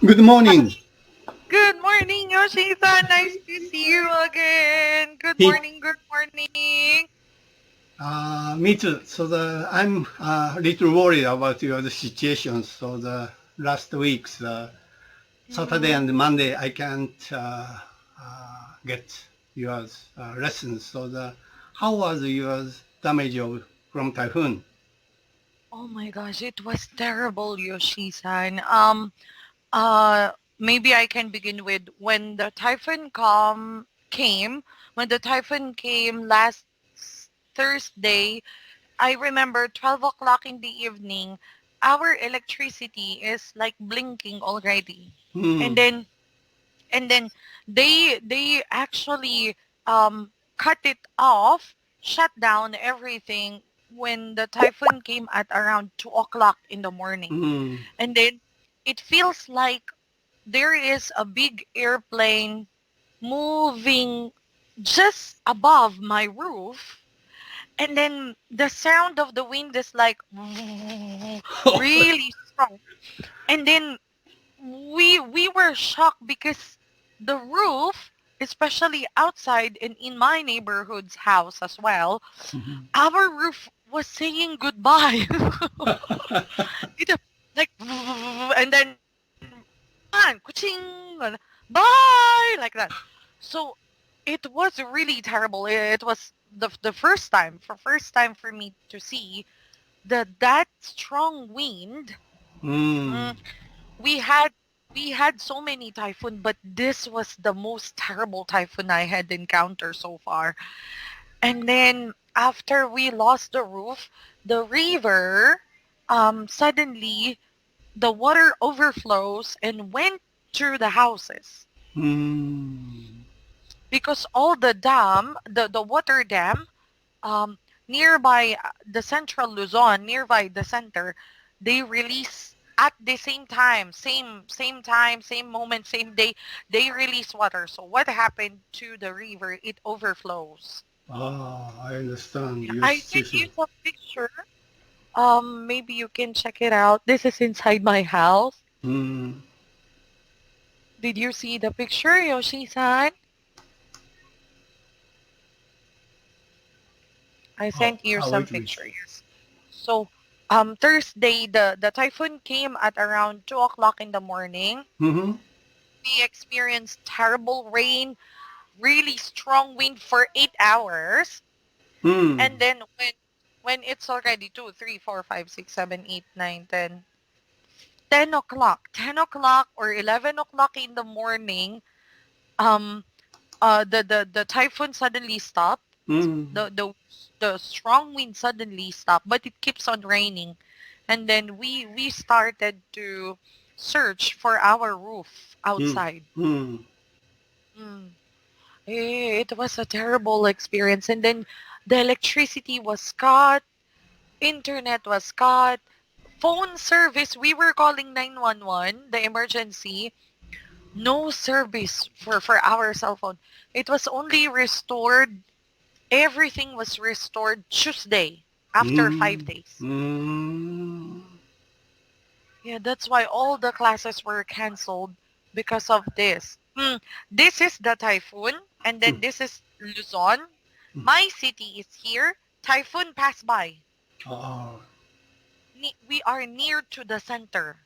Good morning. Good morning, Yoshi-san. Nice to see you again. Good Hey. morning, good morning. Me too. I'm a little worried about your situation. So the last week's Saturday and Monday, I can't get your lessons. How was your damage from typhoon? Oh my gosh, it was terrible, Yoshi-san. Maybe I can begin with when the when the typhoon came last Thursday. I remember 12 o'clock in the evening, our electricity is like blinking already. And then and then they actually cut it off, shut down everything when the typhoon came at around 2 o'clock in the morning. And then it feels like there is a big airplane moving just above my roof, and then the sound of the wind is like really strong. And then we were shocked because the roof, especially outside and in my neighborhood's house as well, our roof was saying goodbye. It like, and then kuching, bye, like that. So it was really terrible. It was the first time for me to see that strong wind. We had we had so many typhoon, but this was the most terrible typhoon I had encountered so far. And then after we lost the roof, the river, suddenly the water overflows and went through the houses because all the water dam, um, nearby the central Luzon, nearby the center, they release at the same time, same time, same moment, same day, they release water. So what happened to the river? It overflows. I understand your I sent you situation. some picture. Maybe you can check it out. This is inside my house. Did you see the picture, Yoshi-san? I sent you some Wait, please. pictures. So, Thursday, the typhoon came at around 2 o'clock in the morning. We experienced terrible rain, really strong wind for 8 hours. And then when it's already 2, 3, 4, 5, 6, 7, 8, 9, 10, 10 o'clock or 11 o'clock in the morning, um, the typhoon suddenly stopped. The strong wind suddenly stopped, but it keeps on raining. And then we started to search for our roof outside. Mm. It was a terrible experience. And then the electricity was cut, internet was cut, phone service. We were calling 911, the emergency. No service for our cell phone. It was only restored. Everything was restored Tuesday after 5 days. Yeah, that's why all the classes were canceled because of this. This is the typhoon, and then this is Luzon. My city is here. Typhoon passed by. We are near to the center.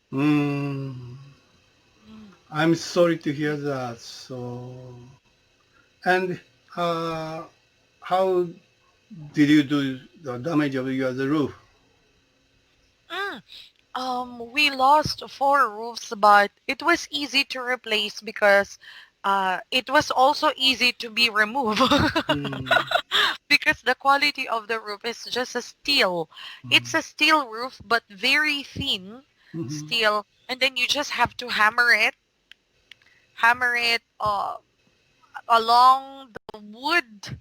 I'm sorry to hear that. And how did you do the damage of your roof? We lost 4 roofs, but it was easy to replace because it was also easy to be removed because the quality of the roof is just a steel. It's a steel roof, but very thin steel, and then you just have to hammer it along the wood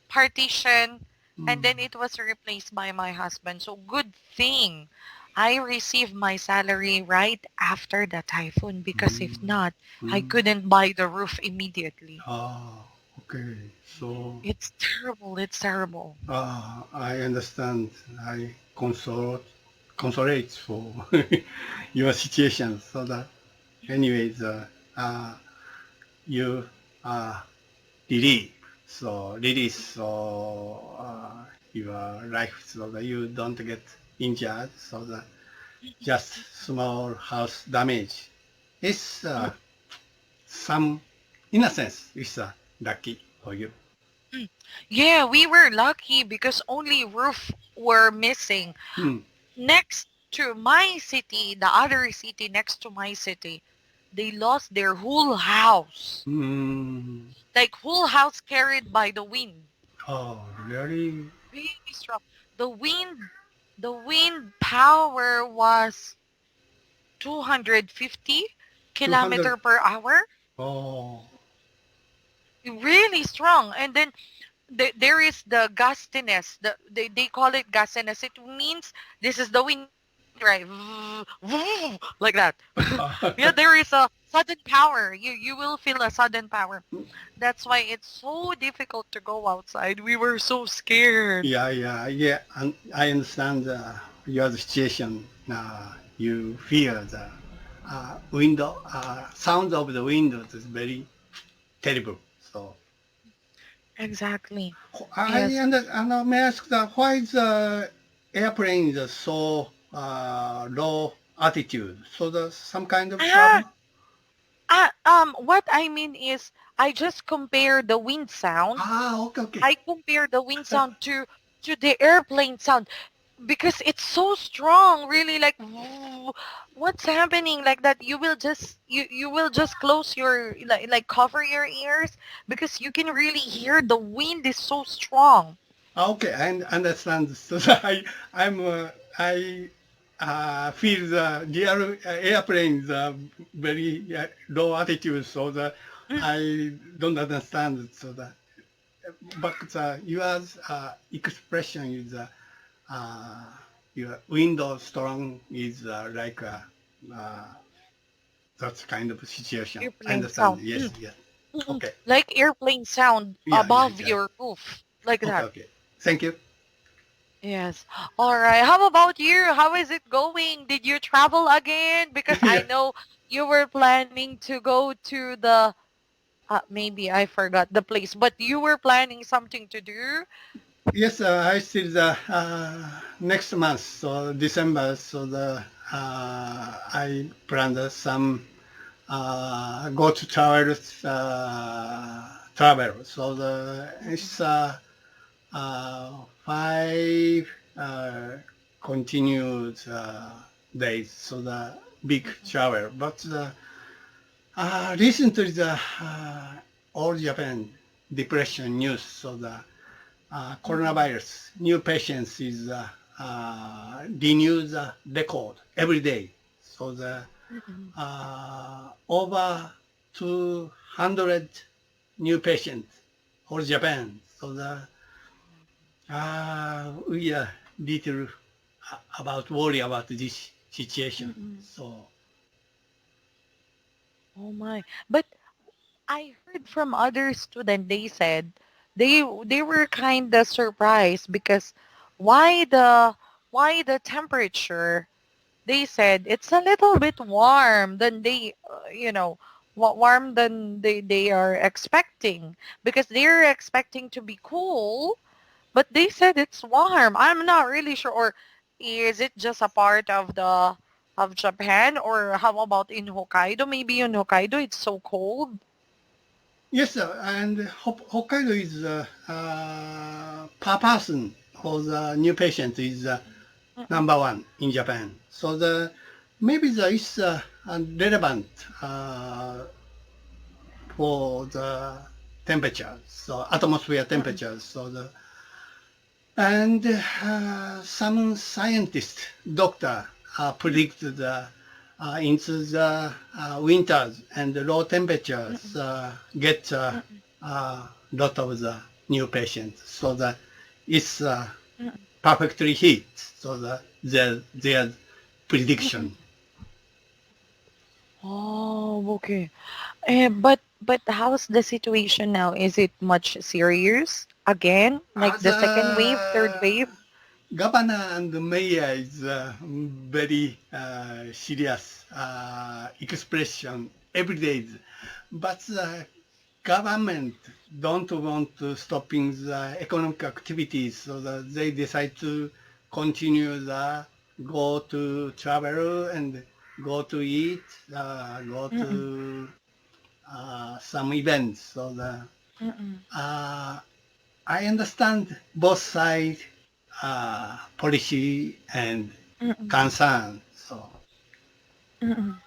partition, and then it was replaced by my husband. So good thing I received my salary right after the typhoon, because if not, I couldn't buy the roof immediately. Okay. So It's terrible. It's terrible. I understand. I consolate for your situation. anyways, you release, your life so that you don't get injured, so that just small house damage. It's some, in a sense, it's lucky for you. Yeah, we were lucky because only roof were missing. Next to my city, the other city next to my city, they lost their whole house. Like whole house carried by the wind. Oh, really? Really strong. The wind power was 250 200. kilometer per hour. Oh, Really strong. And then there is the gustiness. They call it gustiness. It means this is the wind, right? Like that. Yeah, there is a sudden power. You will feel a sudden power. That's why it's so difficult to go outside. We were so scared. yeah. And I understand your situation. You feel the window, sound of the windows is very terrible. So Exactly. I Yes. may I ask that why is the airplane is so low altitude? So there's some kind of Ah, trouble? what I mean is I just compare the wind sound. Okay. I compare the wind sound to the airplane sound because it's so strong, really like what's happening like that. You will just close your like cover your ears because you can really hear the wind is so strong. Okay, I understand. So I feel the airplanes very low altitude, so that Mm, I don't understand it. So that, but your expression is uh, your window strong is uh, that kind of situation. I Airplane understand. sound. Yes, yes. Okay. Like airplane sound above Yeah. your roof like Okay, that. okay. Thank you. Yes. All right. How about you? How is it going? Did you travel again? Because I Yeah. know you were planning to go to the, maybe I forgot the place, but you were planning something to do? Yes, I see the next month, so December. So I planned some go to travel. So it's five continued days. So the big travel, but recently the all Japan depression news. So the Mm-mm. coronavirus, new patients is renew the record every day. So the Mm-mm. over 200 new patients for Japan. So the we are little about worry about this situation. Mm-mm. So Oh my. But I heard from other students, they said they were kind of surprised because why the why the temperature, they said it's a little bit warm than they, warm than they are expecting because they're expecting to be cool, but they said it's warm. I'm not really sure. Or is it just a part of the of Japan? Or how about in Hokkaido? Maybe in Hokkaido it's so cold. yes, and Hokkaido is per person for the new patient is Mm-mm. number one in Japan. So the maybe the is relevant for the temperatures, so atmosphere Mm-mm. temperatures. So and some scientists, doctor, predict the into the winters and the low temperatures Mm-mm. get Mm-mm. lot of the new patients. So that it's Mm-mm. perfectly heat. So that their Mm-mm. prediction. Oh, okay. But how's the situation now? Is it much serious again? Like the second wave, third The wave? governor and mayor is a very serious expression every day. But the government don't want to stopping the economic activities, so that they decide to continue the go to travel and go to eat, go Mm-mm. to some events. So Mm-mm. I understand both sides policy and Mm-mm. concern. So Mm-mm.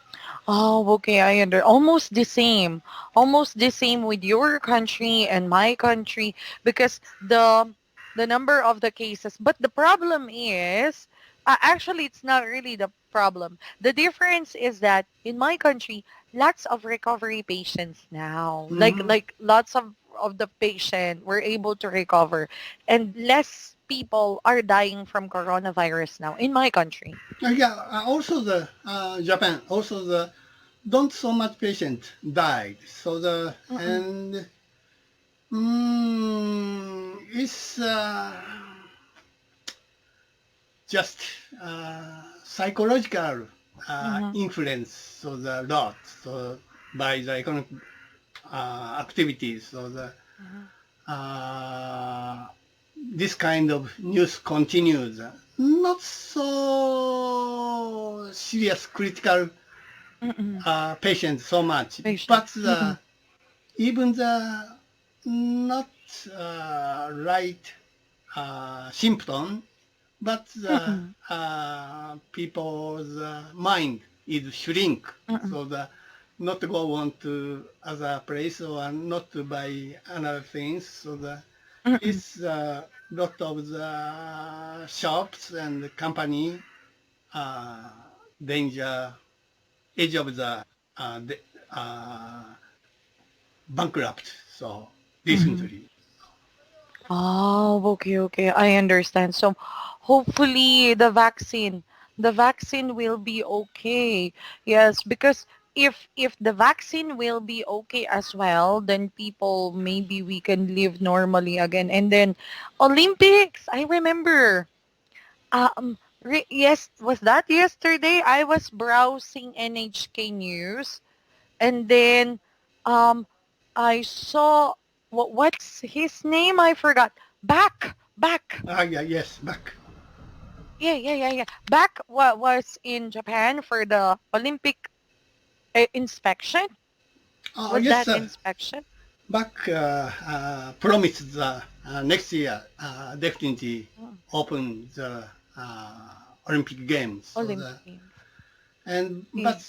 Oh, okay. Almost the same. Almost the same with your country and my country because the number of the cases. But the problem is, actually, it's not really the problem. The difference is that in my country, lots of recovery patients now. Like mhm. like lots of the patient were able to recover, and less people are dying from coronavirus now in my country. Yeah, also the Japan, also the don't so much patient died. So the Mm-mm. and it's just psychological Mm-hmm. influence. So the lot so by the economic activities. So the Mm-hmm. uh, this kind of news continues. Not so serious critical Mm-mm. patients so much, Patient. but even the not right symptom, but the Mm-mm. people's mind is shrink, Mm-mm. so the not go on to other place or not to buy another things. So the Mm-mm. it's a lot of the shops and company uh, danger edge of the uh, the, uh, bankrupt. So Mm-hmm. recently, Oh, okay, okay. I understand. So hopefully the vaccine will be okay. Yes, because if the vaccine will be okay as well, then people maybe we can live normally again. And then Olympics, I remember. Yes, was that yesterday? I was browsing NHK News and then um I saw what's his name? I forgot. Back. yeah, yes, back. Yeah. Back what was in Japan for the Olympic inspection. Was Yes, that sir. inspection? Back promised the next year definitely Mm, open the Olympic Games. So Olympic the Games. and Yeah. but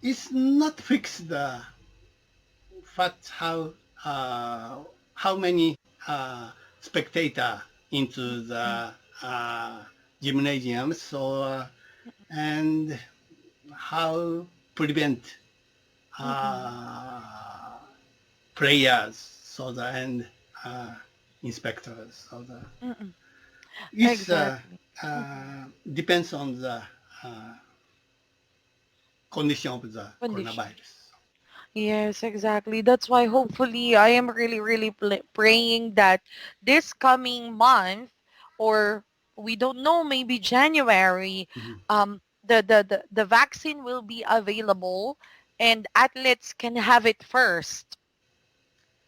it's not fixed the fact how many spectator into Mm, the gymnasium. So and how prevent mm, uh, players so the and uh, inspectors so the mm. it's Exactly. depends on the uh, condition of the Condition. coronavirus. Yes, exactly. That's why hopefully I am really praying that this coming month or we don't know, maybe January, Mhm. the vaccine will be available and athletes can have it first,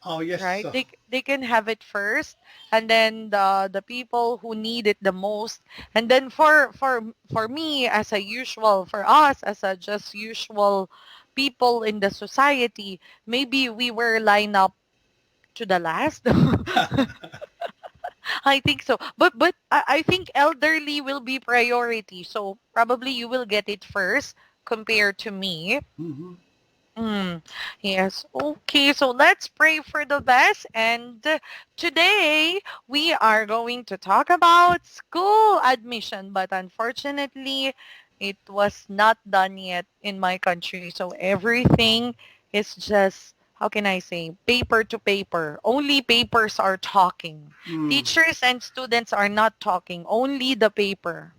Oh yes, right? They can have it first and then the people who need it the most and then for me as a usual for us as a just usual people in the society, maybe we were lined up to the last. I think so. But I think elderly will be priority. So probably you will get it first compared to me. Mhm. Mm, yes. Okay. So let's pray for the best. And today we are going to talk about school admission. But unfortunately, it was not done yet in my country. So everything is just, how can I say, paper to paper. Only papers are talking. Mm. Teachers and students are not talking. Only the paper.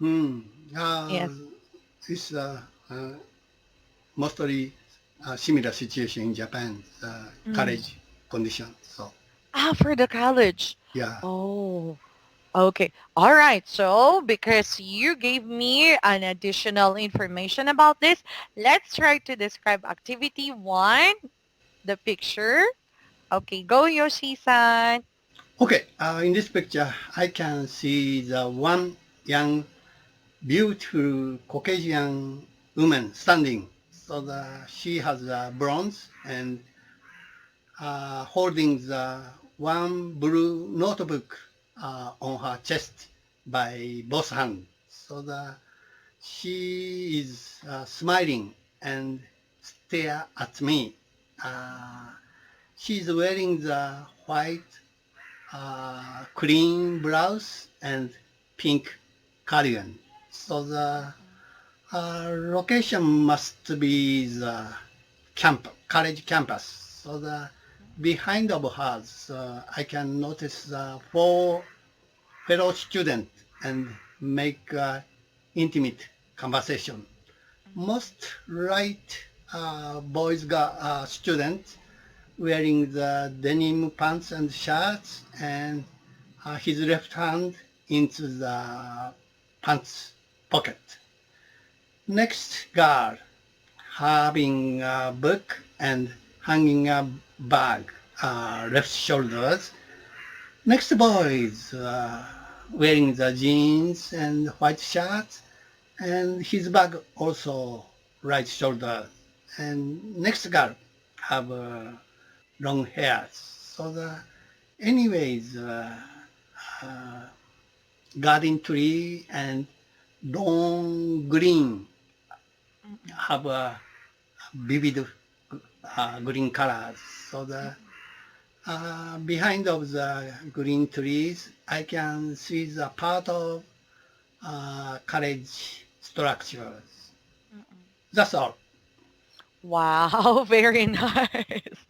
Mm. Yes. It's mostly similar situation in Japan, Mm, college condition. So. For the college. Yeah. Oh, okay. All right. So because you gave me an additional information about this, let's try to describe activity one, the picture. Okay, go Yoshi-san. Okay, in this picture, I can see the one young, beautiful Caucasian woman standing. She has bronze and holding the one blue notebook on her chest by both hands. She is smiling and stare at me. Uh, she's wearing the white clean blouse and pink cardigan. The location must be the college campus. Behind of her, I can notice the four fellow students and make intimate conversation. Most right boys got students wearing the denim pants and shirts and his left hand into the pants pocket. Next girl having a book and hanging a bag left shoulders. Next boys wearing the jeans and white shirt and his bag also right shoulder. And next girl have long hair. Anyways, uh, garden tree and long green have a vivid green colors. Behind of the green trees, I can see the part of college structures. That's all. Wow, very nice.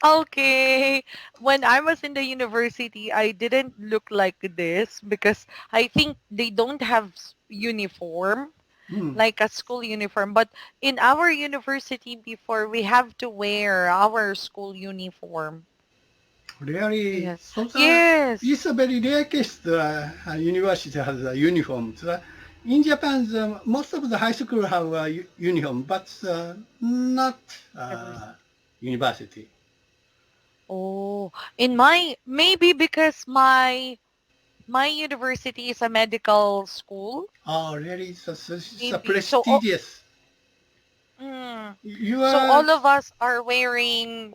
Okay. When I was in the university, I didn't look like this because I think they don't have uniform, like a school uniform. But in our university before, we have to wear our school uniform. Really, Yes. Yes. it's a very rare case the university has a uniform. In Japan, most of the high school have a uniform, but not university. Oh, maybe because my university is a medical school. Oh, really? It's a Maybe. prestigious. Mm, You so are, all of us are wearing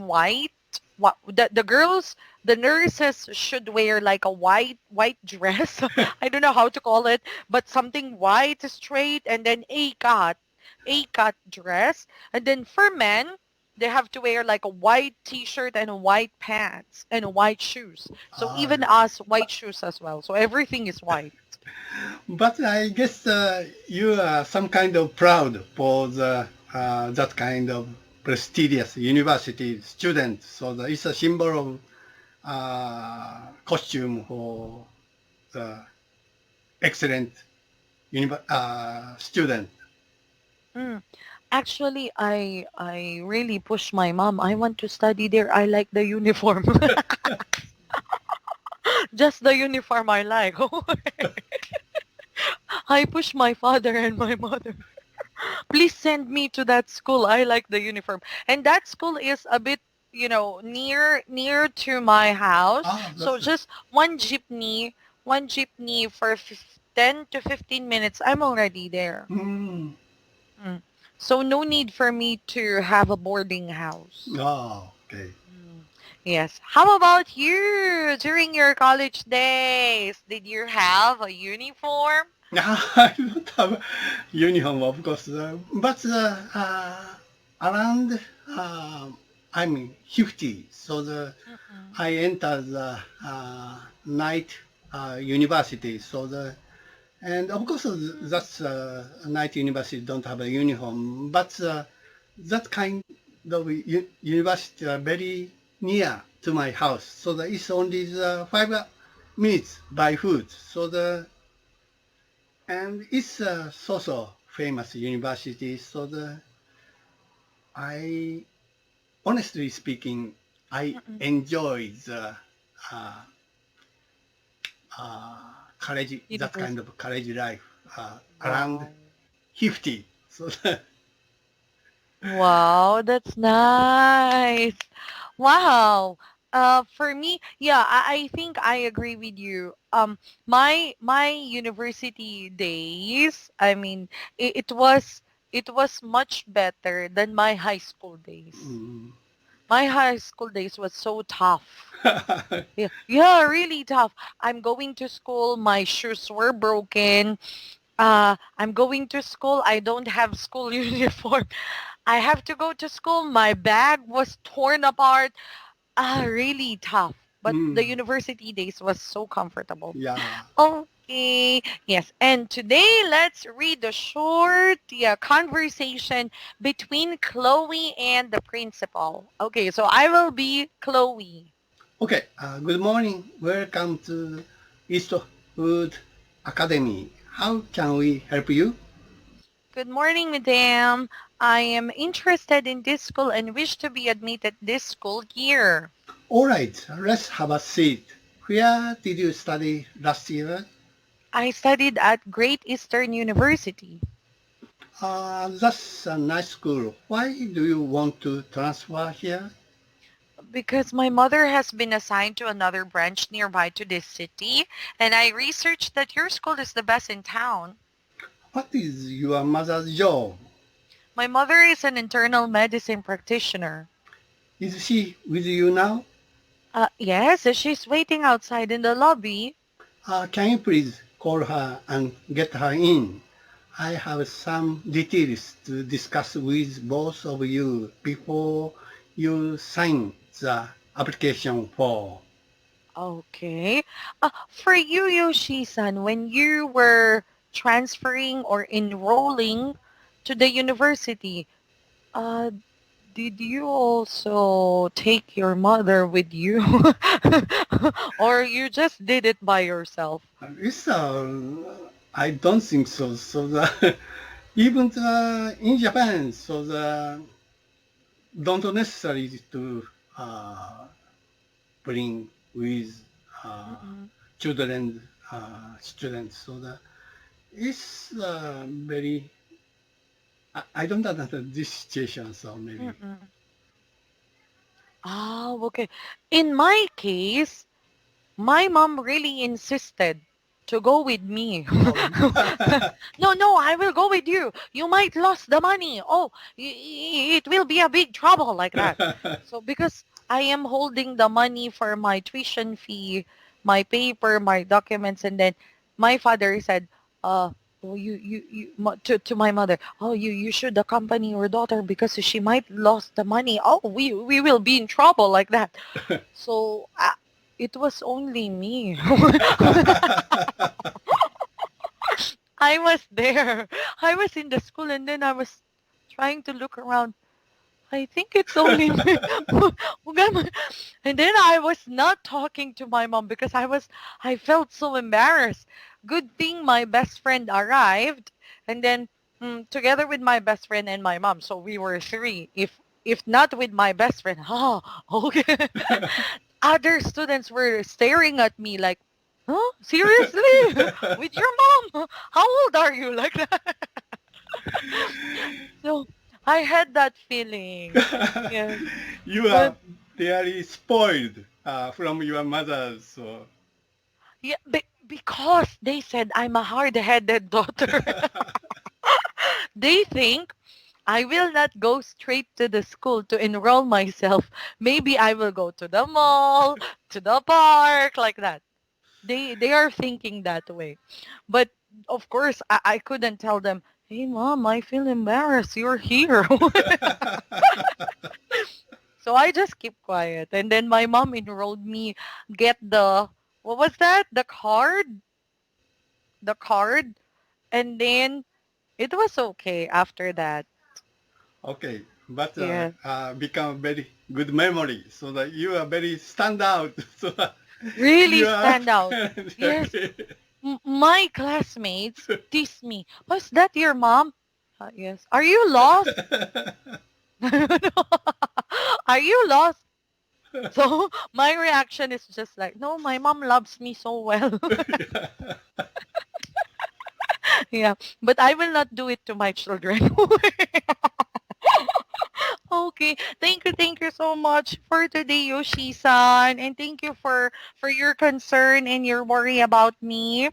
white. What the girls, the nurses should wear like a white dress. I don't know how to call it, but something white straight and then a cut dress. And then for men, they have to wear like a white t-shirt and a white pants and white shoes. So uh, even us, white shoes as well. So everything is white. but I guess you are some kind of proud for the that kind of prestigious university student. It's a symbol of costume for the excellent student. Mm. Actually, I really push my mom. I want to study there. I like the uniform. Just the uniform I like. I push my father and my mother. Please send me to that school. I like the uniform. And that school is a bit, near to my house. Ah, So that's just one jeepney for 10 to 15 minutes. I'm already there. mm, Mm. So no need for me to have a boarding house. oh, okay. Mm. Yes. How about you during your college days? Did you have a uniform? I don't have uniform, of course, but around I'm 50, Mm-mm. I enter the night university. And of course that's night university don't have a uniform, but that kind of university are very near to my house, it's only the 5 minutes by foot. And it's so famous university. I honestly speaking, I enjoy the college, that kind of college life around 50. So Wow, that's nice. Wow. For me, yeah, I think I agree with you. My university days, I mean, it was much better than my high school days. My high school days was so tough. Yeah, really tough. I'm going to school, my shoes were broken. I'm going to school, I don't have school uniform. I have to go to school, my bag was torn apart. Really tough. But the university days was so comfortable. yeah. Okay. Yes. And today, let's read the short conversation between Chloe and the principal. Okay. So I will be Chloe. Okay. Good morning. Welcome to Eastwood Academy. How can we help you? Good morning, madam. I am interested in this school and wish to be admitted this school year. All right. Let's have a seat. Where did you study last year? I studied at Great Eastern University. That's a nice school. Why do you want to transfer here? Because my mother has been assigned to another branch nearby to this city, and I researched that your school is the best in town. What is your mother's job? My mother is an internal medicine practitioner. Is she with you now? Yes, she's waiting outside in the lobby. Can you please call her and get her in? I have some details to discuss with both of you before you sign the application form. Okay. For you, Yoshi-san, when you were transferring or enrolling to the university, uh, did you also take your mother with you? Or you just did it by yourself? It's, I don't think so. So even in Japan, so don't necessarily to bring with children, students. So it's very. I don't understand this situation. So maybe. Oh, okay. In my case, my mom really insisted to go with me. No, I will go with you. You might lose the money. Oh, it will be a big trouble like that. So because I am holding the money for my tuition fee, my paper, my documents, and then my father said, oh, to my mother, oh, you should accompany your daughter because she might lose the money. Oh, we will be in trouble like that. So it was only me. I was there. I was in the school and then I was trying to look around. I think it's only me. And then I was not talking to my mom because I felt so embarrassed. Good thing my best friend arrived and then together with my best friend and my mom. So we were three. If not with my best friend, okay. Other students were staring at me like, huh? Seriously? With your mom? How old are you? Like that. So I had that feeling. Yes. You are But very spoiled from your mother. So. yeah, because they said I'm a hard-headed daughter. They think I will not go straight to the school to enroll myself. Maybe I will go to the mall, to the park, like that. They are thinking that way. But of course, I couldn't tell them, hey, mom, I feel embarrassed. You're here. So I just keep quiet. And then my mom enrolled me, get what was that? The card. And then it was okay after that. Okay, but Yeah. become very good memory, so that you are very stand out. So that Really you are stand out. Yes. okay. My classmates tease me. Was that your mom? Yes. Are you lost? Are you lost? So my reaction is just like, no, my mom loves me so well. Yeah, but I will not do it to my children. Okay, thank you so much for today, Yoshi-san, and thank you for your concern and your worry about me,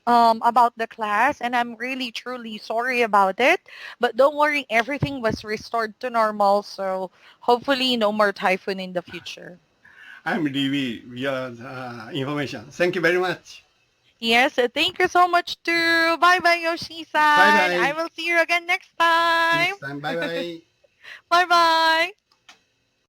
about the class, and I'm really truly sorry about it. But don't worry, everything was restored to normal, so hopefully no more typhoon in the future. I'm really your information. Thank you very much. Yes, thank you so much too. Bye bye, Yoshi-san. I Bye-bye. will see you again next time. Next time. Bye-bye. Bye bye.